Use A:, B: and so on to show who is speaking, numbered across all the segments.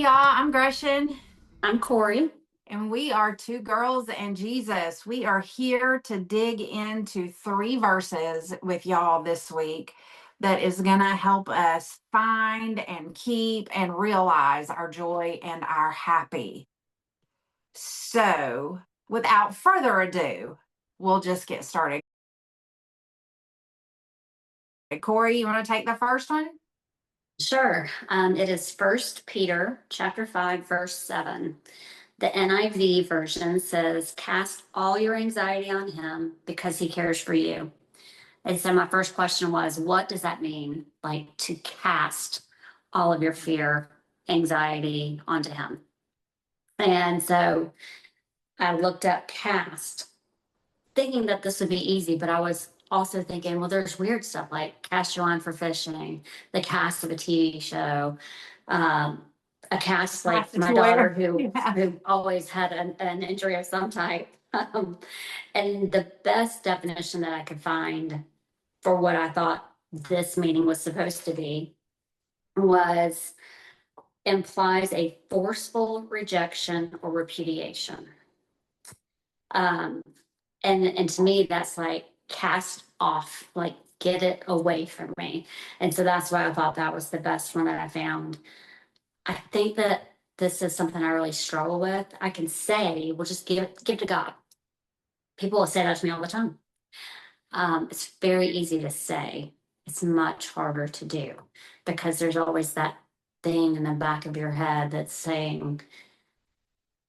A: y'all. I'm Gresham,
B: I'm Corey.
A: and we are two girls and Jesus. We are here to dig into three verses with y'all this week that is going to help us find and keep and realize our joy and our happy. So, without further ado, we'll just get started. Corey, you want to take the first one?
B: Sure. It is First Peter chapter 5, verse 7. The NIV version says, "Cast all your anxiety on him because he cares for you." And so my first question was, what does that mean? Like to cast all of your fear, anxiety onto him. And so I looked up cast, thinking that this would be easy, but I was also thinking, well, there's weird stuff like Cast Your Line for Fishing, the cast of a TV show, um, a cast like my daughter who always had an injury of some type. And the best definition that I could find for what I thought this meaning was supposed to be was implies a forceful rejection or repudiation. Um, and to me, that's like cast off, like get it away from me. And so that's why I thought that was the best one that I found. I think that this is something I really struggle with. I can say, well, just give to God. People will say that to me all the time. It's very easy to say. It's much harder to do because there's always that thing in the back of your head that's saying,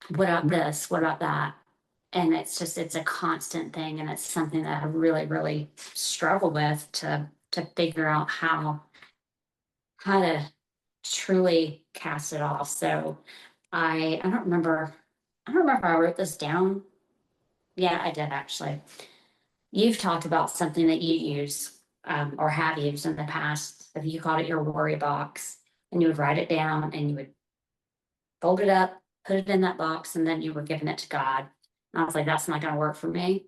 B: what about this? What about that? And it's a constant thing, and it's something that I really, really struggle with to figure out how to truly cast it off. So I don't remember. I don't remember if I wrote this down. Yeah, I did actually. You've talked about something that you use or have used in the past. If you called it your worry box, and you would write it down, and you would fold it up, put it in that box, and then you were giving it to God. And I was like, that's not going to work for me.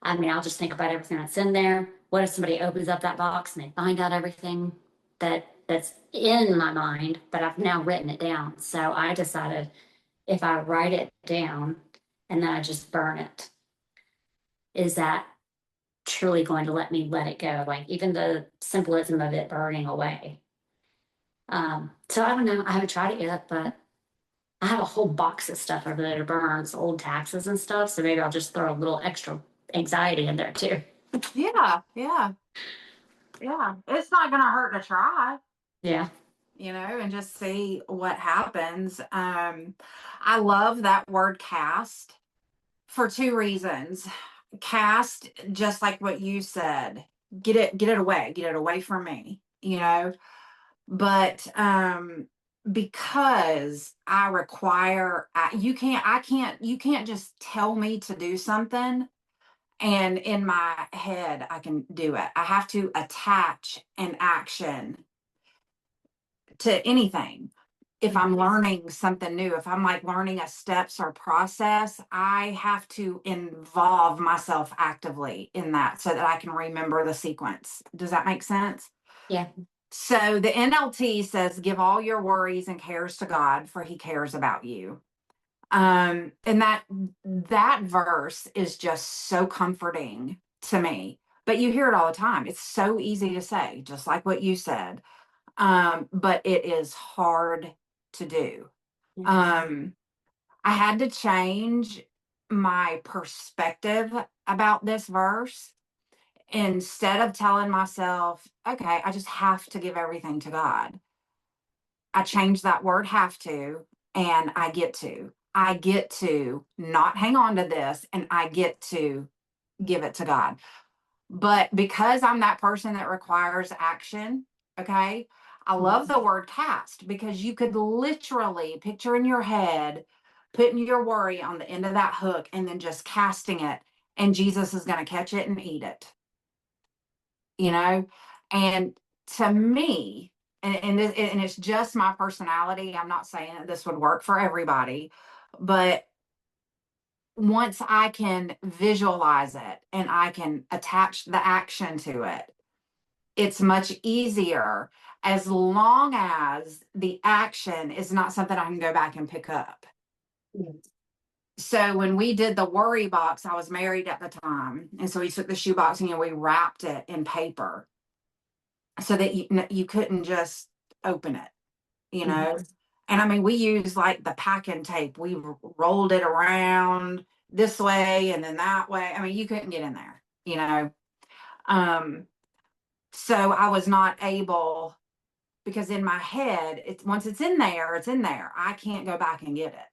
B: I mean, I'll just think about everything that's in there. What if somebody opens up that box and they find out everything that's in my mind, but I've now written it down. So I decided if I write it down and then I just burn it, is that truly going to let me let it go? Like even the symbolism of it burning away. So I don't know. I haven't tried it yet, but I have a whole box of stuff over there to burn, old taxes and stuff. So maybe I'll just throw a little extra anxiety in there too.
A: Yeah. It's not going to hurt to try.
B: Yeah.
A: And just see what happens. I love that word cast for two reasons. Cast, just like what you said, get it away from me, But because I require, you can't just tell me to do something and in my head I can do it. I have to attach an action to anything. If I'm learning something new, if I'm like learning a steps or process, I have to involve myself actively in that so that I can remember the sequence. Does that make sense?
B: Yeah.
A: So the NLT says, give all your worries and cares to God, for he cares about you. And that verse is just so comforting to me. But you hear it all the time. It's so easy to say, just like what you said. But it is hard to do. I had to change my perspective about this verse. Instead of telling myself, okay, I just have to give everything to God, I changed that word have to, and I get to. I get to not hang on to this, and I get to give it to God. But because I'm that person that requires action, okay, I love the word cast because you could literally picture in your head putting your worry on the end of that hook and then just casting it, and Jesus is going to catch it and eat it, And to me, and it's just my personality. I'm not saying that this would work for everybody, but once I can visualize it and I can attach the action to it, it's much easier as long as the action is not something I can go back and pick up. So when we did the worry box, I was married at the time. And so we took the shoe box and we wrapped it in paper so that you couldn't just open it, you know? And I mean, we used like the packing tape. We rolled it around this way and then that way. I mean, you couldn't get in there, you know? So I was not able, because in my head, it's once it's in there, it's in there. I can't go back and get it.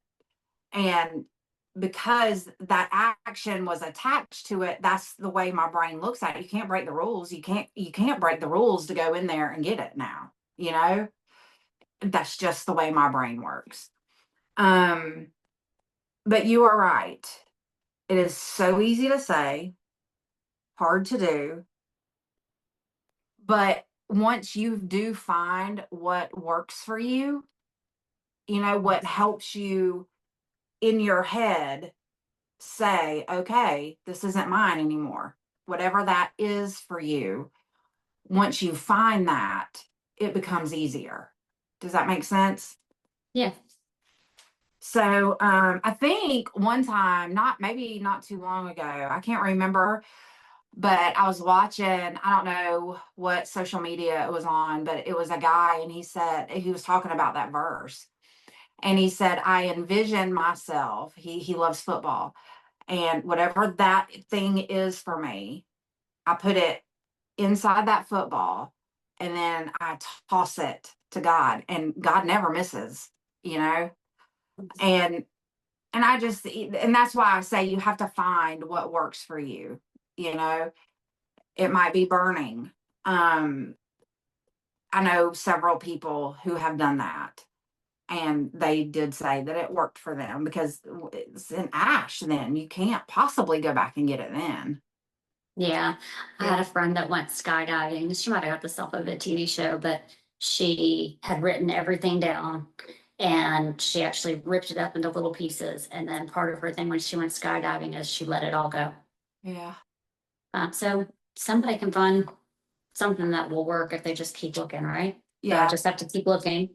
A: And because that action was attached to it, that's the way my brain looks at it. You can't break the rules. You can't break the rules to go in there and get it now, you know? That's just the way my brain works. But you are right. It is so easy to say, hard to do. But once you do find what works for you, you know, what helps you in your head say, okay, this isn't mine anymore. Whatever that is for you, once you find that, it becomes easier. Does that make sense?
B: Yeah.
A: So I think one time, maybe not too long ago, I can't remember, but I was watching, I don't know what social media it was on, but it was a guy and he was talking about that verse. And he said, I envision myself, he loves football, and whatever that thing is for me, I put it inside that football and then I toss it to God, and God never misses, you know? And and that's why I say you have to find what works for you, you know? It might be burning. I know several people who have done that, and they did say that it worked for them because it's in ash, then you can't possibly go back and get it then.
B: Yeah. I had a friend that went skydiving. She might have got this off of a TV show, but she had written everything down and she actually ripped it up into little pieces. And then part of her thing when she went skydiving is she let it all go.
A: Yeah.
B: So somebody can find something that will work if they just keep looking, right? So I
A: Yeah.
B: just have to keep looking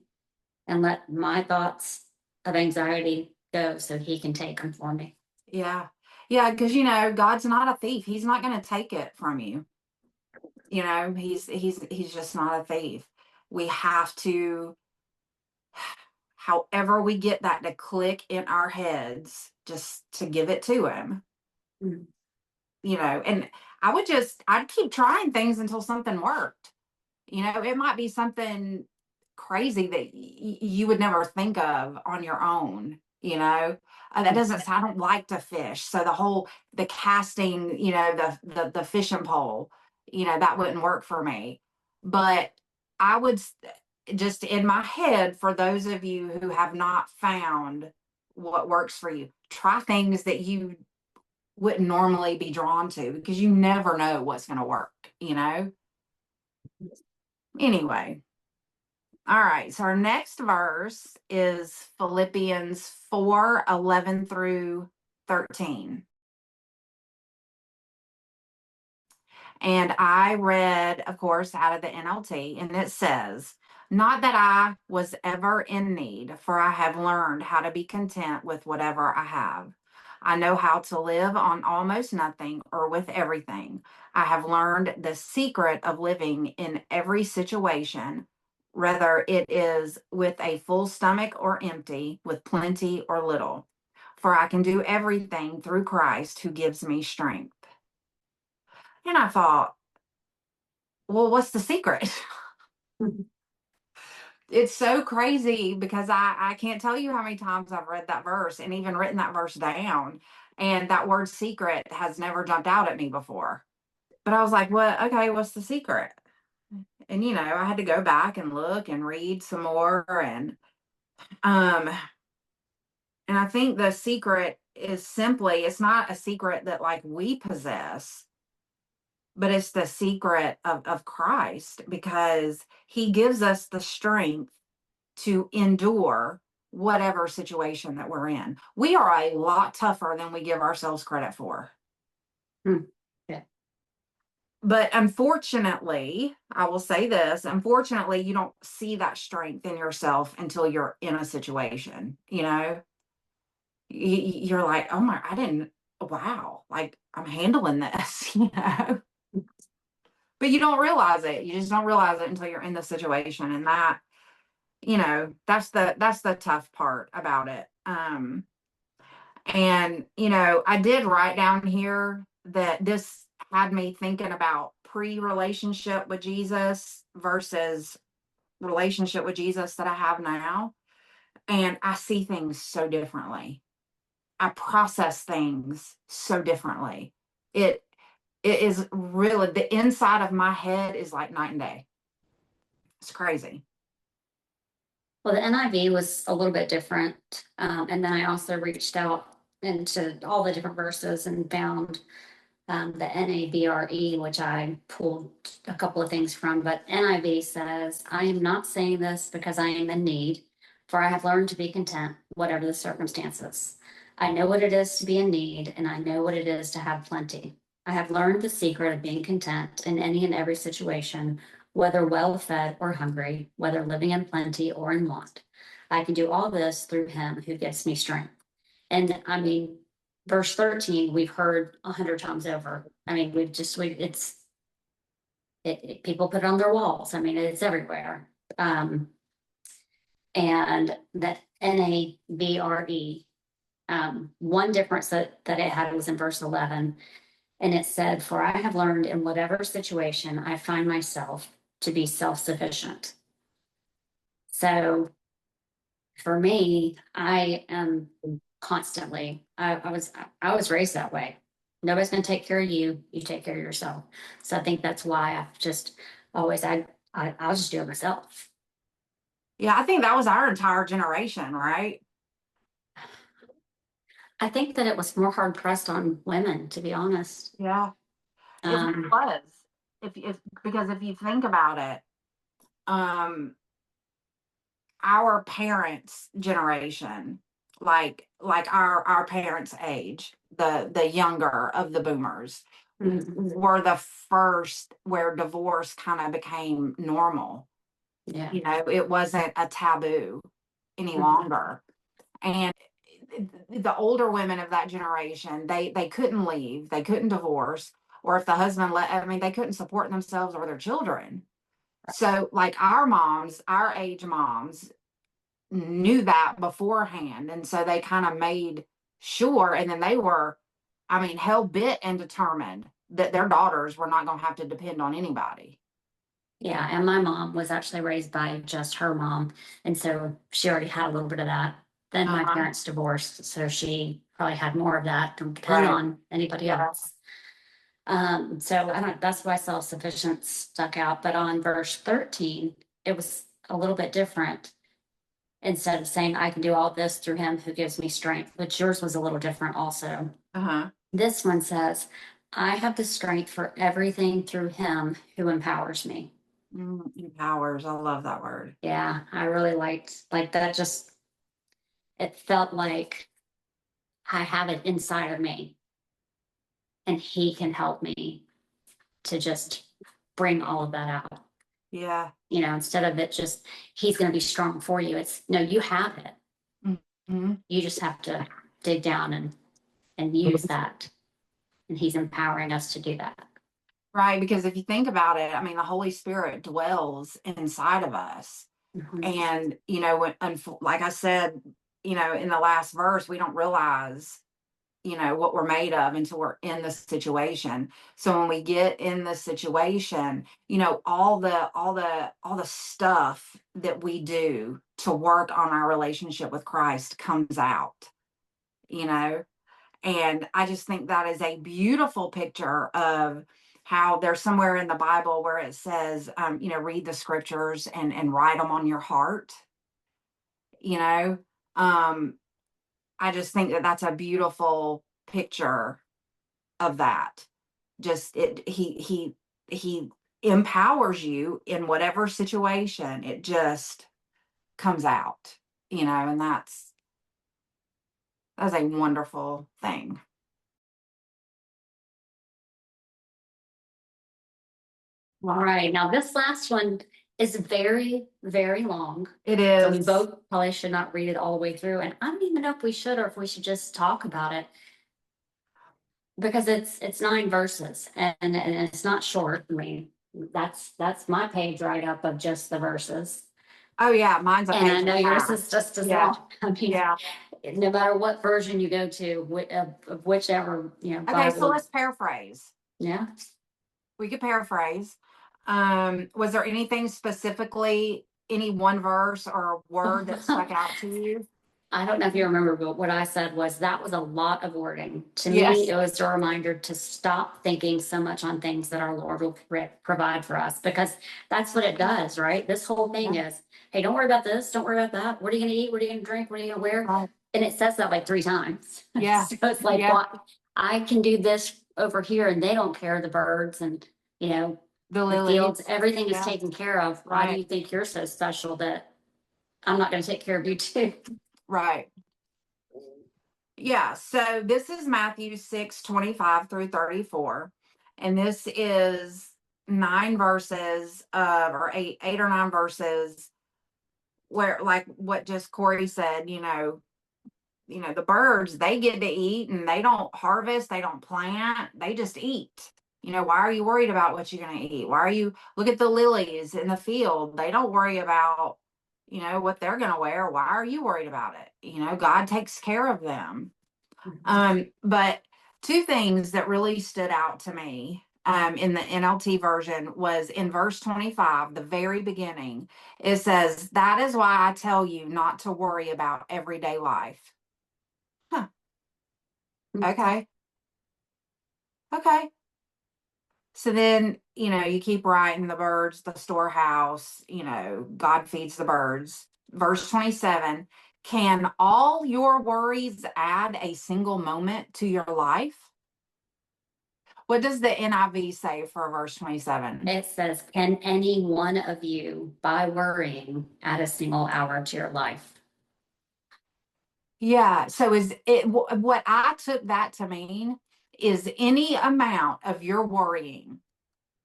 B: and let my thoughts of anxiety go so he can take them for me.
A: Yeah. Yeah, because you know, God's not a thief. He's not going to take it from you. You know, he's just not a thief. We have to, however we get that to click in our heads, just to give it to him.
B: Mm.
A: You know, and I'd keep trying things until something worked. You know, it might be something crazy that you would never think of on your own, you know. That doesn't, I don't like to fish. So the casting, you know, the fishing pole, you know, that wouldn't work for me. But I would just in my head, for those of you who have not found what works for you, try things that you wouldn't normally be drawn to, because you never know what's going to work, you know. Anyway, all right, so our next verse is Philippians 4:11 through 13. And I read, of course, out of the NLT, and it says, not that I was ever in need, for I have learned how to be content with whatever I have. I know how to live on almost nothing or with everything. I have learned the secret of living in every situation, whether it is with a full stomach or empty, with plenty or little. For I can do everything through Christ who gives me strength. And I thought, well, what's the secret? It's so crazy because I can't tell you how many times I've read that verse and even written that verse down. And that word secret has never jumped out at me before. But I was like, what? Okay, what's the secret? And you know, I had to go back and look and read some more, um and I think the secret is simply, it's not a secret that like we possess, but it's the secret of Christ, because he gives us the strength to endure whatever situation that we're in. We are a lot tougher than we give ourselves credit for.
B: Hmm. Yeah.
A: But unfortunately, I will say this, unfortunately, you don't see that strength in yourself until you're in a situation, you know? You're like, "Oh my, I didn't, wow, like, I'm handling this," you know? But you don't realize it. You just don't realize it until you're in the situation, and that, that's the tough part about it. And, I did write down here that this had me thinking about pre-relationship with Jesus versus relationship with Jesus that I have now. And I see things so differently. I process things so differently. It it is really, the inside of my head is like night and day. It's crazy.
B: Well, the NIV was a little bit different. And then I also reached out into all the different verses and found the NABRE, which I pulled a couple of things from. But NIV says, I am not saying this because I am in need, for I have learned to be content, whatever the circumstances. I know what it is to be in need, and I know what it is to have plenty. I have learned the secret of being content in any and every situation, whether well fed or hungry, whether living in plenty or in want. I can do all this through him who gives me strength. And I mean, verse 13, we've heard 100 times over. I mean, people put it on their walls. I mean, it's everywhere. And that NABRE, one difference that it had was in verse 11. And it said, For I have learned in whatever situation I find myself to be self sufficient. So for me, I am constantly, I was raised that way. Nobody's going to take care of you. You take care of yourself. So I think that's why I've just always, I'll just do it myself.
A: Yeah, I think that was our entire generation, right?
B: I think that it was more hard pressed on women, to be honest.
A: Yeah, it
B: Um,
A: was. If Because if you think about it, um, our parents' generation, like our parents' age, the younger of the boomers,
B: mhm,
A: were the first where divorce kind of became normal.
B: yeah.
A: It wasn't a taboo any
B: Mhm.
A: longer. And the older women of that generation, they couldn't leave, they couldn't divorce, or if the husband let, I mean, they couldn't support themselves or their children. So, like our moms, our age moms knew that beforehand. And so they kind of made sure, and then they were, I mean, hell bent and determined that their daughters were not going to have to depend on anybody.
B: Yeah, and my mom was actually raised by just her mom, and so she already had a little bit of that. Then my
A: Uh-huh.
B: parents divorced, so she probably had more of that. Don't depend
A: Right.
B: on anybody
A: Yeah.
B: else. So I don't, that's why self-sufficient stuck out. But on verse 13, it was a little bit different. Instead of saying, I can do all this through him who gives me strength, which yours was a little different also.
A: Uh-huh.
B: This one says, I have the strength for everything through him who empowers me.
A: Empowers. I love that word.
B: Yeah, I really liked like that. Just it felt like I have it inside of me, and he can help me to just bring all of that out.
A: Yeah.
B: Instead of it just he's going to be strong for you. It's no, you have it.
A: Hmm.
B: You just have to dig down and use that, and he's empowering us to do that.
A: Right. Because if you think about it, I mean, the Holy Spirit dwells inside of us.
B: Mhm.
A: And, like I said, in the last verse, we don't realize, what we're made of until we're in the situation. So when we get in the situation, all the stuff that we do to work on our relationship with Christ comes out, you know? And I just think that is a beautiful picture of how there's somewhere in the Bible where it says, read the scriptures and write them on your heart, you know? Um, I just think that that's a beautiful picture of that. Just he empowers you in whatever situation. It just comes out, and that's a wonderful thing.
B: All right, now this last one is very, very long.
A: It
B: So we
A: is.
B: both probably should not read it all the way through, and I don't even know if we should or if we should just talk about it. Because it's 9 verses and it's not short. I mean, that's my page right up of just the verses.
A: Oh yeah, mine's a
B: And I
A: page
B: know
A: and a
B: yours
A: half.
B: is just as
A: Yeah.
B: long. I mean,
A: Yeah.
B: no matter what version you go to, of whichever,
A: Okay, so
B: Bible.
A: let's paraphrase.
B: Yeah.
A: We could paraphrase. Was there anything specifically, any one verse or a word that stuck out to you?
B: I don't know if you remember, but what I said was that was a lot of wording. To
A: Yes.
B: me, it was a reminder to stop thinking so much on things that our Lord will provide for us, because that's what it does, right? This whole thing is, hey, don't worry about this, don't worry about that. What are you going to eat? What are you going to drink? What are you going to wear?
A: Right.
B: And it says that like 3 times.
A: Yeah.
B: So it's like,
A: Yeah.
B: well, I can do this over here and they don't care, the birds and,
A: The
B: the
A: lilies.
B: fields, everything is
A: Yeah.
B: taken care of. Why do
A: Right.
B: you think you're so special that I'm not going to take care of you too?
A: Right. Yeah, so this is Matthew 6:25 through 34. And this is 9 verses or eight or 9 verses where, like what just Corey said, the birds, they get to eat and they don't harvest, they don't plant, they just eat. Why are you worried about what you're going to eat? Why are you look at the lilies in the field? They don't worry about, what they're going to wear. Why are you worried about it? God takes care of them. But 2 things that really stood out to me in the NLT version was in verse 25, the very beginning. It says, "That is why I tell you not to worry about everyday life." Huh. Okay. Okay. So then, you keep writing the birds, the storehouse, God feeds the birds. Verse 27, can all your worries add a single moment to your life? What does the NIV say for verse 27?
B: It says, can any one of you, by worrying, add a single hour to your life?
A: Yeah. So is it what I took that to mean is any amount of your worrying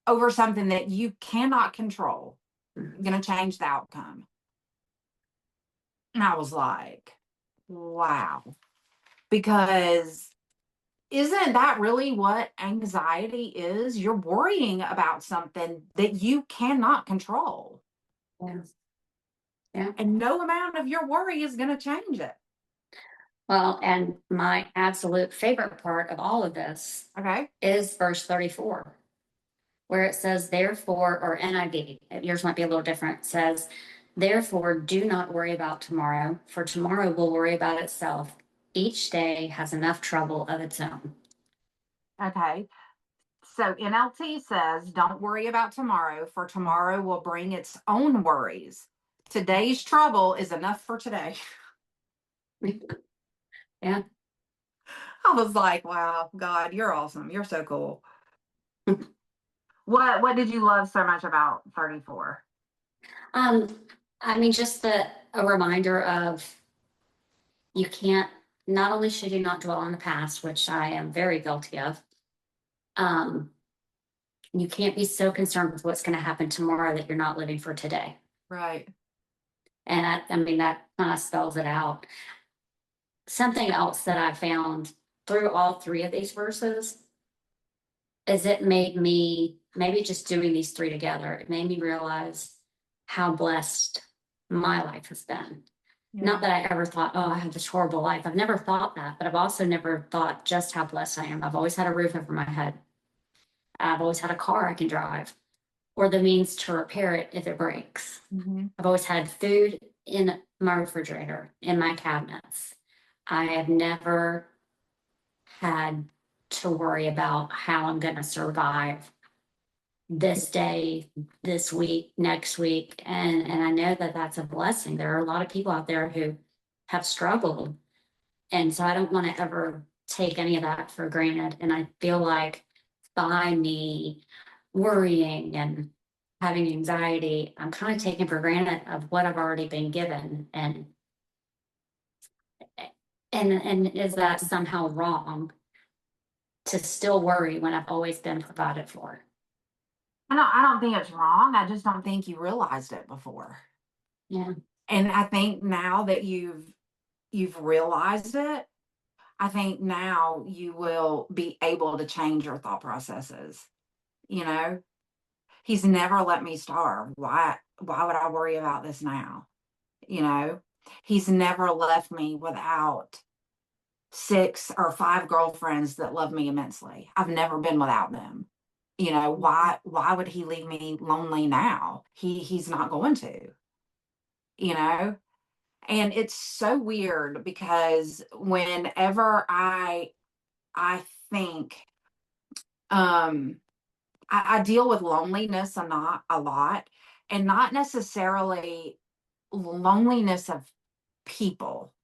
A: over something that you cannot control going to change the outcome. And I was like, wow. Because isn't that really what anxiety is? You're worrying about something that you cannot control.
B: Yeah. Yeah.
A: And no amount of your worry is going to change it.
B: Well, and my absolute favorite part of all of this
A: Okay.
B: is verse 34, where it says, therefore, or NIV, yours might be a little different, says, therefore, do not worry about tomorrow, for tomorrow will worry about itself. Each day has enough trouble of its own.
A: Okay. So NLT says, don't worry about tomorrow, for tomorrow will bring its own worries. Today's trouble is enough for today.
B: Yeah.
A: I was like, wow, God, you're awesome. You're so cool. What did you love so much about 34?
B: I mean, just a reminder of you can't, not only should you not dwell on the past, which I am very guilty of, you can't be so concerned with what's going to happen tomorrow that you're not living for today.
A: Right.
B: And I mean, that kind of spells it out. Something else that I found through all 3 of these verses is it made me, maybe just doing these 3 together, it made me realize how blessed my life has been.
A: Yeah.
B: Not that I ever thought, oh, I have this horrible life. I've never thought that, but I've also never thought just how blessed I am. I've always had a roof over my head. I've always had a car I can drive or the means to repair it if it breaks. I've always had food in my refrigerator, in my cabinets. I have never had to worry about how I'm going to survive this day, this week, next week. And I know that that's a blessing. There are a lot of people out there who have struggled. And so I don't want to ever take any of that for granted. And I feel like by me worrying and having anxiety, I'm kind of taking for granted of what I've already been given. And is that somehow wrong to still worry when I've always been provided for?
A: I don't think it's wrong. I just don't think you realized it before.
B: Yeah.
A: And I think now that you've realized it, I think now you will be able to change your thought processes. You know, he's never let me starve. Why would I worry about this now? You know, he's never left me without 6 or 5 girlfriends that love me immensely. I've never been without them. You know, why would he leave me lonely now? He's not going to, you know? And it's so weird because whenever I think um I deal with loneliness a lot, and not necessarily loneliness of people.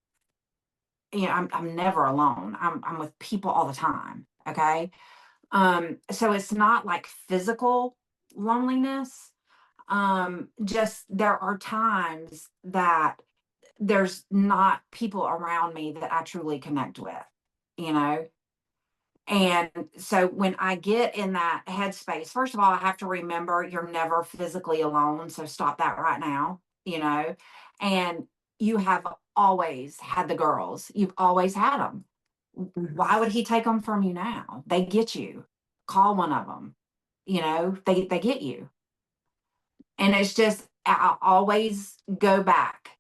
A: You know, I'm never alone. I'm with people all the time. Okay. So it's not like physical loneliness. Just there are times that there's not people around me that I truly connect with, you know? And so when I get in that headspace, first of all, I have to remember you're never physically alone. So stop that right now, you know? And you have always had the girls, you've always had them. Why would he take them from you now? They get you. Call one of them, you know, they get you. And it's just, I always go back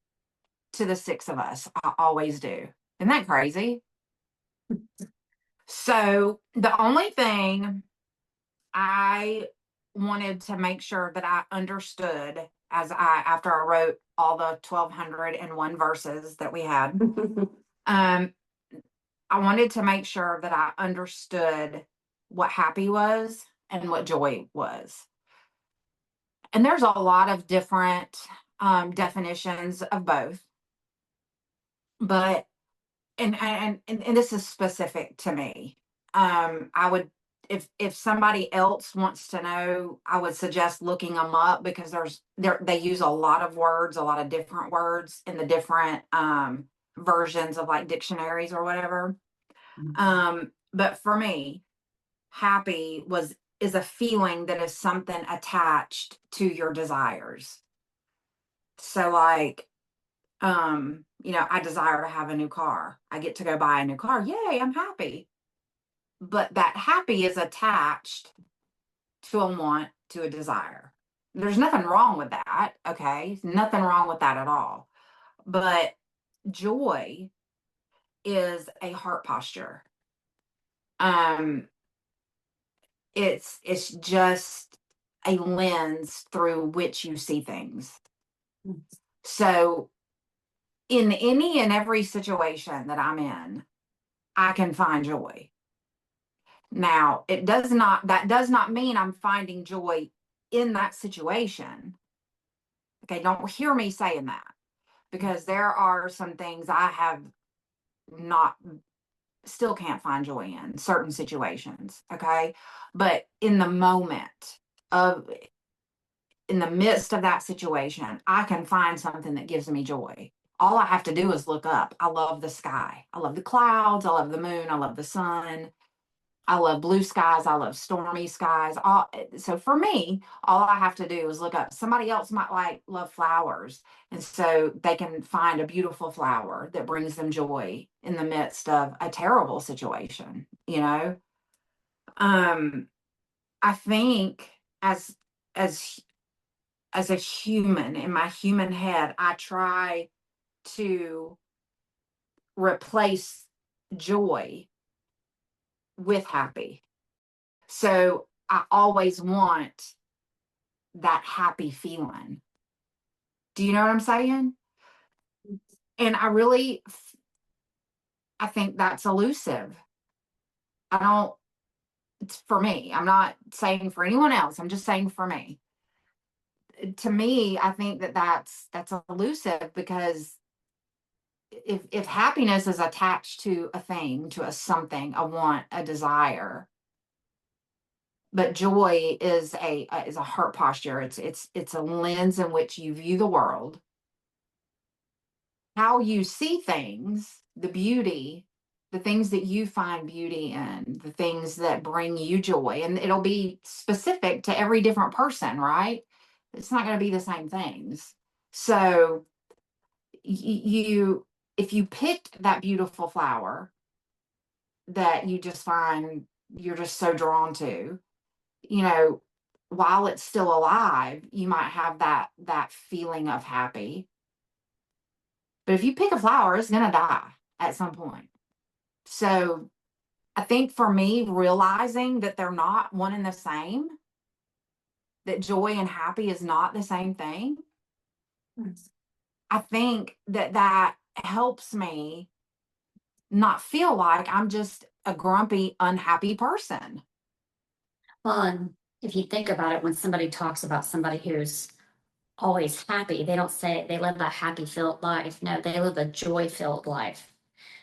A: to the 6 of us. I always do. Isn't that crazy? So the only thing I wanted to make sure that I understood after I wrote all the 1,201 verses that we had, um, I wanted to make sure that I understood what happy was and what joy was. And there's a lot of different definitions of both, but and this is specific to me. I would, if somebody else wants to know, I would suggest looking them up because they use a lot of words, a lot of different words in the different versions of like dictionaries or whatever. But for me, happy is a feeling that is something attached to your desires. So like you know, I desire to have a new car. I get to go buy a new car. Yay, I'm happy. But that happy is attached to a want, to a desire. There's nothing wrong with that. Okay. Nothing wrong with that at all. But joy is a heart posture. Um, it's just a lens through which you see things. So in any and every situation that I'm in, I can find joy. Now, that does not mean I'm finding joy in that situation. Okay, don't hear me saying that because there are some things I have not still can't find joy in certain situations, okay? But in the moment of in the midst of that situation, I can find something that gives me joy. All I have to do is look up. I love the sky. I love the clouds. I love the moon. I love the sun. I love blue skies. I love stormy skies. So for me, all I have to do is look up. Somebody else might love flowers, and so they can find a beautiful flower that brings them joy in the midst of a terrible situation. You know, um, I think as as a human in my human head, I try to replace joy with happy. So I always want that happy feeling. Do you know what I'm saying? And I think that's elusive. I don't, it's for me. I'm not saying for anyone else. I'm just saying for me. To me, I think that's elusive because if happiness is attached to a thing, to a something, a want, a desire, but joy is a heart posture. It's a lens in which you view the world, how you see things, the beauty, the things that you find beauty in, the things that bring you joy. And it'll be specific to every different person, right? It's not going to be the same things. So you, if you picked that beautiful flower that you just find you're just so drawn to, you know, while it's still alive, you might have that feeling of happy. But if you pick a flower, it's gonna die at some point. So I think for me, realizing that they're not one and the same, that joy and happy is not the same thing, I think that helps me not feel like I'm just a grumpy, unhappy person.
B: Well, and if you think about it, when somebody talks about somebody who's always happy, they don't say they live a happy filled life. No, they live a joy filled life.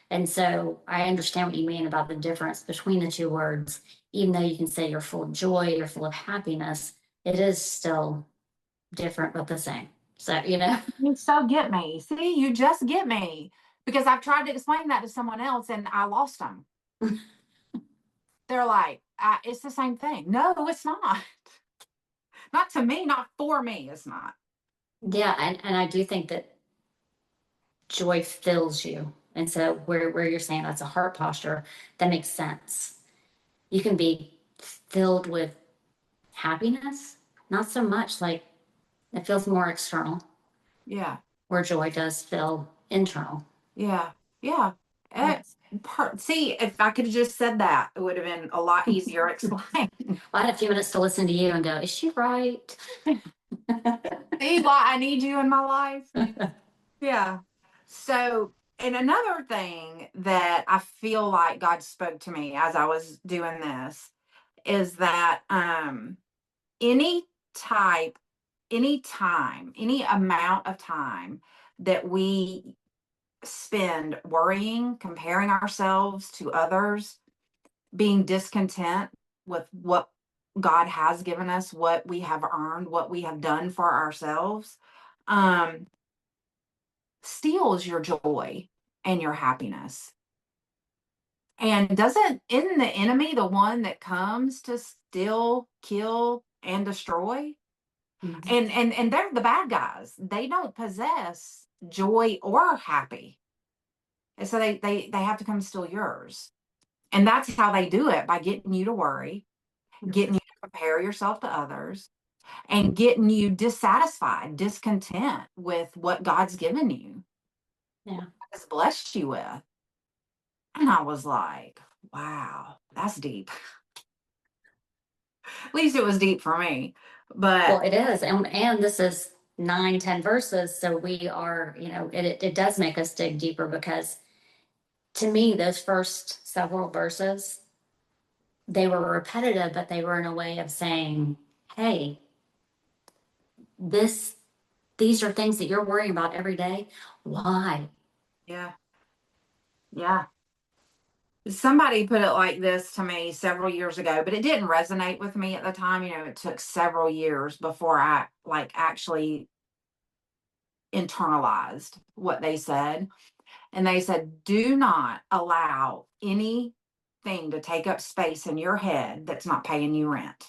B: And so I understand what you mean about the difference between the two words. Even though you can say you're full of joy, you're full of happiness, it is still different but the same. So, you know,
A: You so get me. See, you just get me because I've tried to explain that to someone else and I lost them. They're like, it's the same thing. No, it's not. Not to me, not for me. It's not.
B: yeah, and I do think that joy fills you. And so where you're saying that's a heart posture, that makes sense. You can be filled with happiness, not so much like it feels more external,
A: Yeah.
B: where joy does feel internal.
A: Yeah. Yeah. See, if I could have just said that, it would have been a lot easier to explain.
B: I had a few minutes to listen to you and go, is she right?
A: See why I need you in my life? Yeah. So, and another thing that I feel like God spoke to me as I was doing this is that any type, any time, any amount of time that we spend worrying, comparing ourselves to others, being discontent with what God has given us, what we have earned, what we have done for ourselves, um, steals your joy and your happiness. And isn't the enemy the one that comes to steal, kill, and destroy? And they're the bad guys. They don't possess joy or happy. And so they have to come steal yours. And that's how they do it, by getting you to worry, getting you to compare yourself to others, and getting you dissatisfied, discontent with what God's given you,
B: Yeah.
A: has blessed you with. And I was like, wow, that's deep. At least it was deep for me.
B: Well,
A: But
B: it is. And this is 9, 10 verses. So we are, you know, it does make us dig deeper because to me, those first several verses, they were repetitive, but they were in a way of saying, hey, this these are things that you're worrying about every day. Why?
A: yeah, yeah. Somebody put it like this to me several years ago, but it didn't resonate with me at the time. You know, it took several years before I like actually internalized what they said. And they said, do not allow anything to take up space in your head that's not paying you rent.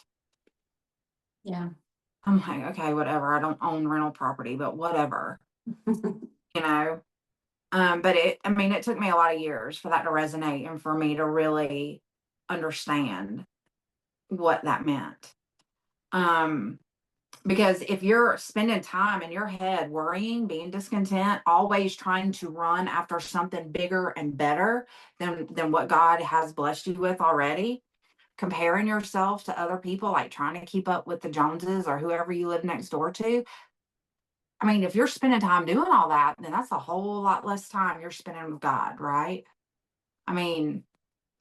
B: Yeah.
A: I'm like, okay, whatever. I don't own rental property, but whatever, you know. But I mean, it took me a lot of years for that to resonate and for me to really understand what that meant. Um, because if you're spending time in your head worrying, being discontent, always trying to run after something bigger and better than what God has blessed you with already, comparing yourself to other people, like trying to keep up with the Joneses or whoever you live next door to. I mean, if you're spending time doing all that, then that's a whole lot less time you're spending with God, right? I mean,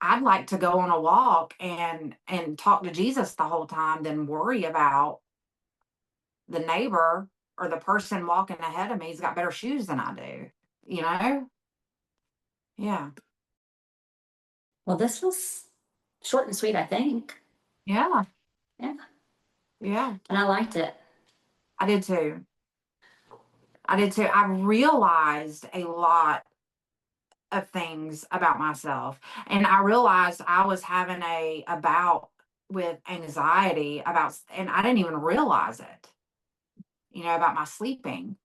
A: I'd like to go on a walk and talk to Jesus the whole time than worry about the neighbor or the person walking ahead of me has got better shoes than I do, you know? Yeah.
B: Well, this was short and sweet, I think.
A: Yeah.
B: Yeah.
A: Yeah.
B: And I liked it.
A: I did too. I did too. I realized a lot of things about myself. And I realized I was having a bout with anxiety and I didn't even realize it, about my sleeping.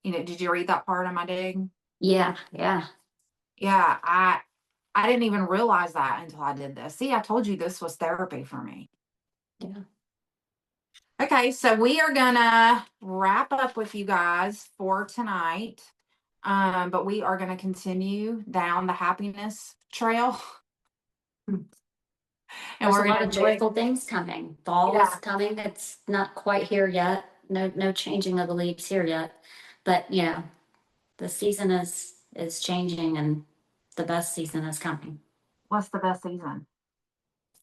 A: Did you read that part of my dig?
B: Yeah, yeah.
A: Yeah, I didn't even realize that until I did this. See, I told you this was therapy for me.
B: Yeah.
A: Okay, so we are gonna wrap up with you guys for tonight. But we are gonna continue down the happiness trail. And
B: There's a
A: we're
B: lot
A: gonna
B: of joyful things coming. Fall is
A: yeah,
B: coming. It's not quite here yet. No changing of the leaves here yet. But yeah, the season is changing and the best season is coming.
A: what's the best season?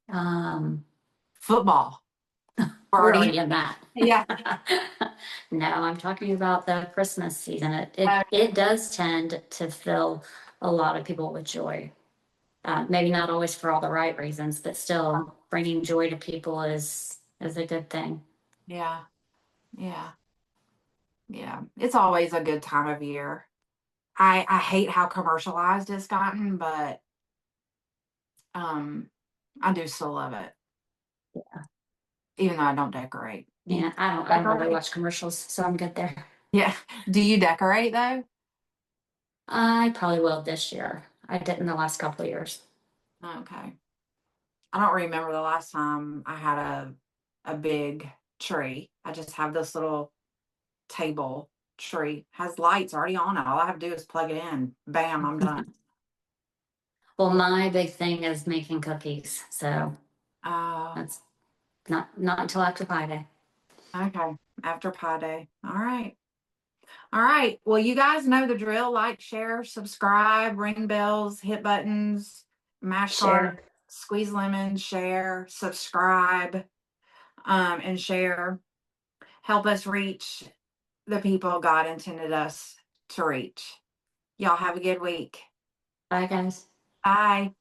B: Um,
A: Football.
B: we're
A: Party.
B: already in that.
A: Yeah.
B: No, I'm talking about the Christmas season. It it,
A: Uh,
B: it does tend to fill a lot of people with joy. Maybe not always for all the right reasons, but still bringing joy to people is a good thing.
A: yeah. Yeah. Yeah. It's always a good time of year. I hate how commercialized it's gotten, but um I do still love it. Even though I don't decorate. Do you
B: Yeah, I don't really
A: decorate?
B: watch commercials, so I'm good there.
A: Yeah. Do you decorate though?
B: I probably will this year. I didn't the last couple of years.
A: Okay. I don't remember the last time I had a big tree. I just have this little table tree. Has lights already on it. All I have to do is plug it in. Bam, I'm done.
B: Well, my big thing is making cookies, so
A: Oh,
B: that's not until after Pie Day.
A: okay. After Pi Day. All right. All right. Well, you guys know the drill. Like, share, subscribe, ring bells, hit buttons, mash cards,
B: Share.
A: squeeze lemons, share, subscribe, and share. Help us reach the people God intended us to reach. Y'all have a good week.
B: Bye, guys.
A: Bye.